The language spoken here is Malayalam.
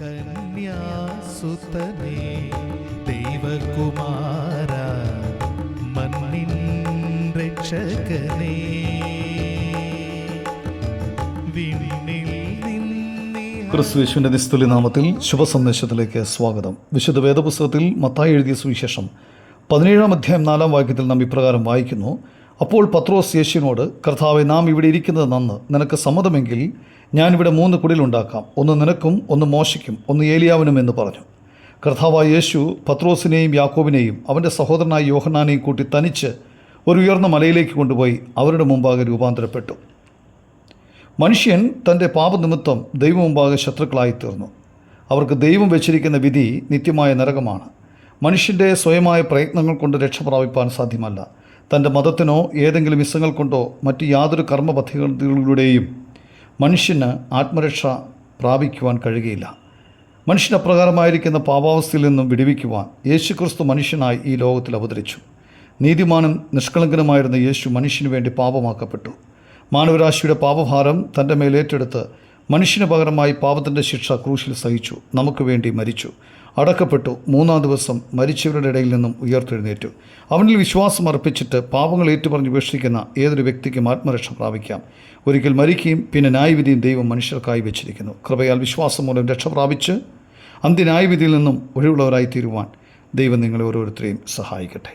കന്യാസുതനേ ദൈവകുമാര മണ്ണിൻ രക്ഷകനേ ക്രിസ്തുയേശുവിന്റെ നിസ്തുല്യ നാമത്തിൽ ശുഭസന്ദേശത്തിലേക്ക് സ്വാഗതം. വിശുദ്ധ വേദപുസ്തകത്തിൽ മത്തായി എഴുതിയ സുവിശേഷം 17-ാം അധ്യായം 4-ാം വാക്യത്തിൽ നാം ഇപ്രകാരം വായിക്കുന്നു: അപ്പോൾ പത്രോസ് യേശുവിനോട്, കർത്താവേ, നാം ഇവിടെ ഇരിക്കുന്നത് നന്ന്. നിനക്ക് സമ്മതമെങ്കിൽ ഞാനിവിടെ 3 കുടിലുണ്ടാക്കാം, ഒന്ന് നിനക്കും, ഒന്ന് മോശയ്ക്കും, ഒന്ന് ഏലിയാവിനും എന്ന് പറഞ്ഞു. കർത്താവായ യേശു പത്രോസിനെയും യാക്കോബിനെയും അവൻ്റെ സഹോദരനായ യോഹന്നാനെയും കൂട്ടി തനിച്ച് ഒരു ഉയർന്ന മലയിലേക്ക് കൊണ്ടുപോയി അവരുടെ മുമ്പാകെ രൂപാന്തരപ്പെട്ടു. മനുഷ്യൻ തൻ്റെ പാപനിമിത്തം ദൈവം മുമ്പാകെ ശത്രുക്കളായിത്തീർന്നു. അവർക്ക് ദൈവം വെച്ചിരിക്കുന്ന വിധി നിത്യമായ നരകമാണ്. മനുഷ്യൻ്റെ സ്വയമായ പ്രയത്നങ്ങൾ കൊണ്ട് രക്ഷ പ്രാപിപ്പാൻ സാധ്യമല്ല. തൻ്റെ മതത്തിനോ ഏതെങ്കിലും ഇസങ്ങൾ കൊണ്ടോ മറ്റ് യാതൊരു കർമ്മ പദ്ധതികളിലൂടെയും മനുഷ്യന് ആത്മരക്ഷ പ്രാപിക്കുവാൻ കഴിയുകയില്ല. മനുഷ്യന് അപ്രകാരമായിരിക്കുന്ന പാപാവസ്ഥയിൽ നിന്നും വിടുവിക്കുവാൻ യേശുക്രിസ്തു മനുഷ്യനായി ഈ ലോകത്തിൽ അവതരിച്ചു. നീതിമാനും നിഷ്കളങ്കനുമായിരുന്ന യേശു മനുഷ്യനു വേണ്ടി പാപമാക്കപ്പെട്ടു. മാനവരാശിയുടെ പാപഭാരം തൻ്റെ മേലേറ്റെടുത്ത് മനുഷ്യന് പകരമായി പാപത്തിൻ്റെ ശിക്ഷ ക്രൂശിൽ സഹിച്ചു. നമുക്ക് വേണ്ടി മരിച്ചു, അടക്കപ്പെട്ടു, 3-ാം ദിവസം മരിച്ചവരുടെ ഇടയിൽ നിന്നും ഉയർത്തെഴുന്നേറ്റു. അവനിൽ വിശ്വാസം അർപ്പിച്ചിട്ട് പാപങ്ങൾ ഏറ്റുപറഞ്ഞ് ഉപേക്ഷിക്കുന്ന ഏതൊരു വ്യക്തിക്കും ആത്മരക്ഷ പ്രാപിക്കാം. ഒരിക്കൽ മരിക്കുകയും പിന്നെ ന്യായവിധിയും ദൈവം മനുഷ്യർക്കായി വെച്ചിരിക്കുന്നു. കൃപയാൽ വിശ്വാസം മൂലം രക്ഷ പ്രാപിച്ച് അന്ത്യന്യായവിധിയിൽ നിന്നും ഒഴിവുള്ളവരായി തീരുവാൻ ദൈവം നിങ്ങളെ ഓരോരുത്തരെയും സഹായിക്കട്ടെ.